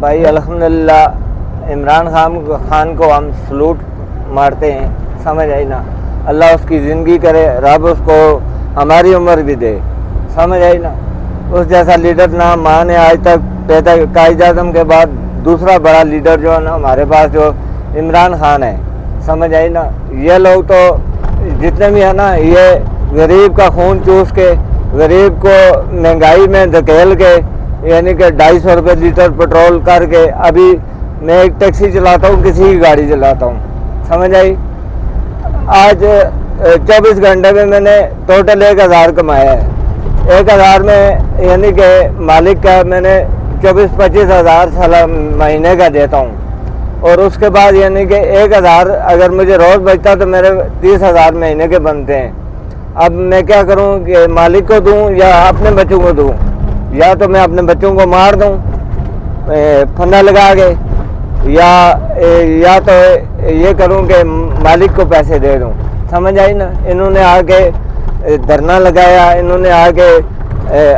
भाई अल्हम्दुलिल्लाह इमरान खान को हम सलूट मारते हैं, समझ आई ना। अल्लाह उसकी ज़िंदगी करे, रब उसको हमारी उम्र भी दे, समझ आई ना। उस जैसा लीडर ना माँ ने आज तक पैदा, कायद आज़म के बाद दूसरा बड़ा लीडर जो है ना हमारे पास, जो इमरान खान है, समझ आई ना। ये लोग तो जितने भी है ना, ये गरीब का खून चूस के, गरीब को महंगाई में धकेल के, यानी कि 250 रुपये लीटर पेट्रोल करके, अभी मैं एक टैक्सी चलाता हूँ, किसी की गाड़ी चलाता हूँ, समझ आई। आज 24 घंटे में मैंने टोटल 1000 कमाया है। 1000 में यानी कि मालिक का मैंने 24-25 हज़ार साला महीने का देता हूँ, और उसके बाद यानी कि 1000 अगर मुझे रोज़ बचता तो मेरे 30,000 महीने के बनते हैं। अब मैं क्या करूँ कि मालिक को दूँ या अपने बच्चों को दूँ, या तो मैं अपने बच्चों को मार दूँ फंदा लगा के, या तो ये करूँ कि मालिक को पैसे दे दूँ, समझ आई ना। इन्होंने आके धरना लगाया, इन्होंने आके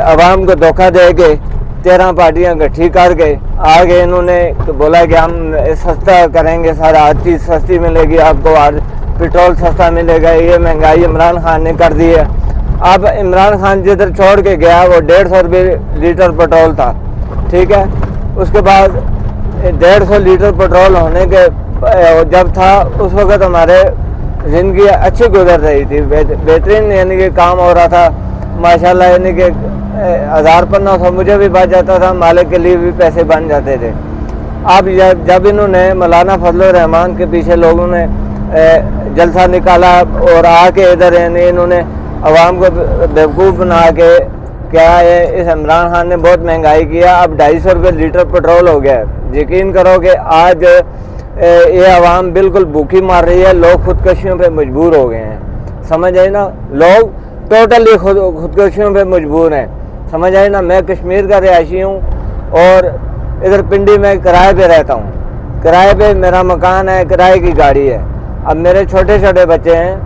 अवाम को धोखा दे के 13 पार्टियाँ इकट्ठी करके आगे इन्होंने बोला कि हम सस्ता करेंगे, सारा हर चीज़ सस्ती मिलेगी आपको, आज पेट्रोल सस्ता मिलेगा। ये महंगाई इमरान खान ने कर दी है। अब इमरान खान जिधर छोड़ के गया वो 150 रुपये लीटर पेट्रोल था, ठीक है। उसके बाद 150 लीटर पेट्रोल होने के जब था, उस वक़्त हमारे ज़िंदगी अच्छी गुजर रही थी, बेहतरीन यानी कि काम हो रहा था माशाल्लाह, यानी कि 1000-1500 मुझे भी बच जाता था, मालिक के लिए भी पैसे बन जाते थे। अब जब इन्होंने मौलाना फजलुर रहमान के पीछे लोगों ने जलसा निकाला और आके इधर यानी इन्होंने अवाम को बेवकूफ़ बना के, क्या है, इस इमरान खान ने बहुत महंगाई किया। अब 250 रुपये लीटर पेट्रोल हो गया। यकीन करो कि आज ये अवाम बिल्कुल भूखी मार रही है, लोग खुदकशियों पे मजबूर हो गए हैं, समझ आई ना। लोग टोटली खुदकशियों पे मजबूर हैं, समझ आई ना। मैं कश्मीर का रिहायशी हूँ और इधर पिंडी में किराए पे रहता हूँ, किराए पे मेरा मकान है, किराए की गाड़ी है। अब मेरे छोटे छोटे बच्चे हैं,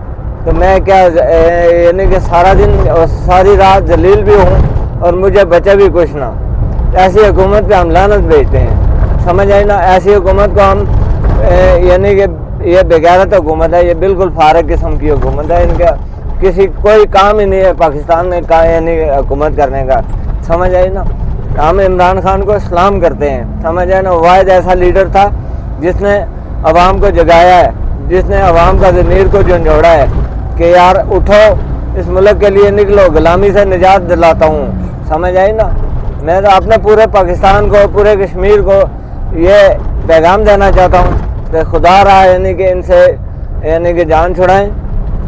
तो मैं क्या यानी कि सारा दिन और सारी रात जलील भी हूँ और मुझे बचे भी कुछ ना। ऐसी हुकूमत पे हम लानत भेजते हैं, समझ आई ना। ऐसी हुकूमत को हम यानी कि ये बेगैरत हुकूमत है, ये बिल्कुल फारग किस्म की हुकूमत है। इनका किसी कोई काम ही नहीं है पाकिस्तान में का यानी हुकूमत करने का, समझ आई ना। हम इमरान खान को सलाम करते हैं, समझ आई ना। वाहिद ऐसा लीडर था जिसने अवाम को जगाया है, जिसने अवाम का ज़मीर को झंझोड़ा है कि यार उठो, इस मुल्क के लिए निकलो, गुलामी से निजात दिलाता हूँ, समझ आई ना। मैं तो अपने पूरे पाकिस्तान को, पूरे कश्मीर को ये पैगाम देना चाहता हूँ कि खुदा रहा यानी कि इनसे यानी कि जान छुड़ाएं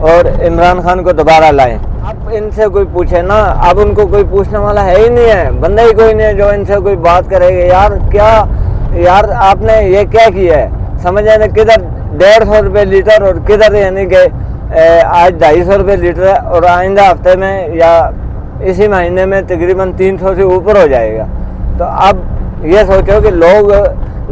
और इमरान खान को दोबारा लाएं। अब इनसे कोई पूछे ना, अब उनको कोई पूछने वाला है ही नहीं है, बंदा ही कोई नहीं है जो इनसे कोई बात करेगा। यार क्या, यार आपने ये क्या किया है, समझ आए ना। किधर 150 रुपये लीटर और किधर यानी कि आज 250 रुपये लीटर है, और आइंदा हफ्ते में या इसी महीने में तकरीबन 300 से ऊपर हो जाएगा। तो अब ये सोचो कि लोग,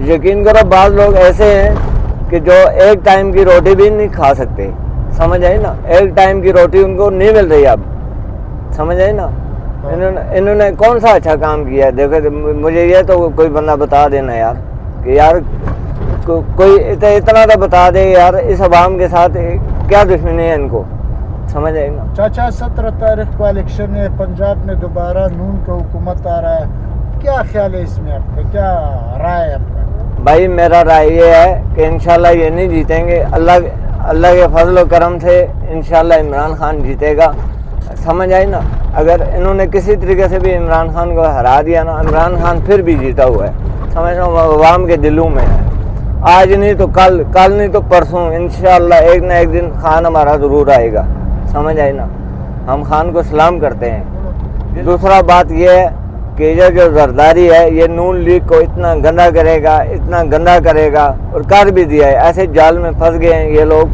यकीन करो बाज़ लोग ऐसे हैं कि जो एक टाइम की रोटी भी नहीं खा सकते, समझ आई ना। एक टाइम की रोटी उनको नहीं मिल रही अब, समझ आई ना। इन्होंने कौन सा अच्छा काम किया है? देखो मुझे ये तो कोई बंदा बता देना यार, कि यार कोई इतना तो बता दे यार, इस अवाम के साथ क्या दुश्मनी है इनको, समझ आई ना। चाचा 17 तारीख को इलेक्शन है, पंजाब में दोबारा नून का हुकूमत आ रहा है, क्या ख्याल है इसमें आपका, क्या राय है आपका? भाई मेरा राय ये है कि इंशाल्लाह ये नहीं जीतेंगे, अल्लाह के फजल व करम से इंशाल्लाह इमरान खान जीतेगा, समझ आई ना। अगर इन्होंने किसी तरीके से भी इमरान खान को हरा दिया ना, इमरान खान फिर भी जीता हुआ है, समझ लो, अवाम के दिलों में है। आज नहीं तो कल, कल नहीं तो परसों, इंशाल्लाह एक ना एक दिन खान हमारा ज़रूर आएगा, समझ आई ना। हम खान को सलाम करते हैं। दूसरा बात यह है कि ये जो जरदारी है, ये नून लीग को इतना गंदा करेगा, इतना गंदा करेगा, और कर भी दिया है। ऐसे जाल में फंस गए हैं ये लोग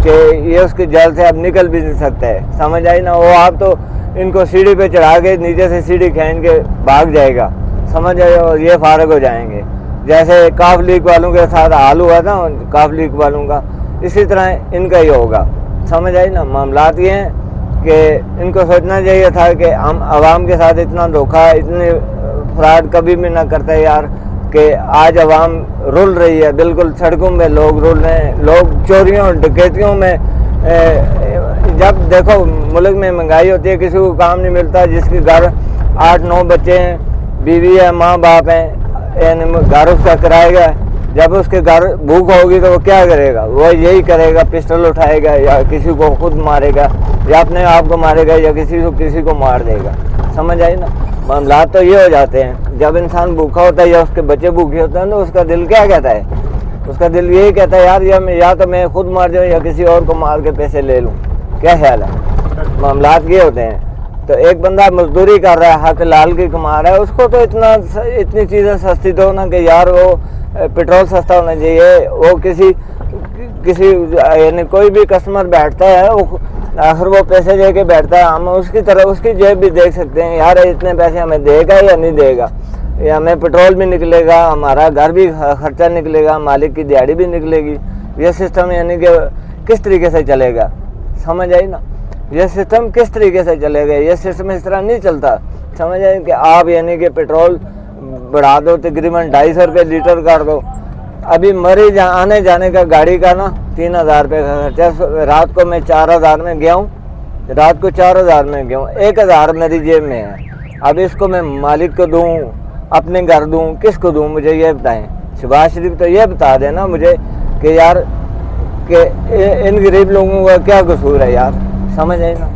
कि ये उसके जाल से अब निकल भी नहीं सकता है, समझ आई ना। वो आप तो इनको सीढ़ी पे चढ़ा के नीचे से सीढ़ी खींच के भाग जाएगा, समझ आए, और ये फारग हो जाएंगे। जैसे काफ लीग वालों के साथ हाल हुआ था काफ लीग वालों का, इसी तरह इनका ही होगा, समझ आई ना। मामलात ये हैं कि इनको सोचना चाहिए था कि हम आवाम के साथ इतना धोखा, इतने फ्रॉड कभी भी ना करते यार। کہ آج عوام رول رہی ہے، بالکل سڑکوں میں لوگ رول رہے ہیں، لوگ چوریوں ڈکیتیوں میں جب دیکھو ملک میں مہنگائی ہوتی ہے، کسی کو کام نہیں ملتا، جس کے گھر 8-9 بچے ہیں، بیوی ہے، ماں باپ ہیں، یعنی گھر اس کا کرائے گا، جب اس کے گھر بھوک ہوگی تو وہ کیا کرے گا؟ وہ یہی کرے گا، پسٹل اٹھائے گا یا کسی کو خود مارے گا یا اپنے آپ کو مارے گا یا کسی کو مار دے گا. سمجھ آئی نا؟ معاملات تو یہ ہو جاتے ہیں. جب انسان بھوکا ہوتا ہے یا اس کے بچے بھوکے ہوتے ہیں تو اس کا دل کیا کہتا ہے؟ اس کا دل یہی کہتا ہے یار یا تو میں خود مار جاؤں یا کسی اور کو مار کے پیسے لے لوں. کیا خیال ہے؟ معاملات یہ ہوتے ہیں. تو ایک بندہ مزدوری کر رہا ہے، حق لال کی کما رہا ہے، اس کو تو اتنی چیزیں سستی دو نا کہ یار وہ پیٹرول سستا ہونا چاہیے. وہ کسی یعنی کوئی بھی کسٹمر بیٹھتا ہے وہ آخر وہ پیسے دے کے بیٹھتا ہے. ہم اس کی طرح اس کی جیب بھی دیکھ سکتے ہیں، یار اتنے پیسے ہمیں دے گا یا نہیں دے گا، یا ہمیں پیٹرول بھی نکلے گا، ہمارا گھر بھی خرچہ نکلے گا، مالک کی دیہڑی بھی نکلے گی. یہ سسٹم یعنی کہ کس طریقے سے چلے گا؟ سمجھ آئی نا؟ یہ سسٹم کس طریقے سے چلے گا؟ یہ سسٹم اس طرح نہیں چلتا. سمجھ آئی کہ آپ یعنی کہ پیٹرول بڑھا دو، تقریباً 250 روپے لیٹر کر دو. ابھی مری آنے جانے کا گاڑی کا نا 3000 روپے کا خرچہ. رات کو میں 4000 میں گیا ہوں، 1000 میری جیب میں ہے. اب اس کو میں مالک کو دوں، اپنے گھر دوں، کس کو دوں؟ مجھے یہ بتائیں. شہباز شریف تو یہ بتا دینا مجھے کہ یار کہ ان غریب لوگوں کا کیا قصور ہے یار. سمجھ آئی نا؟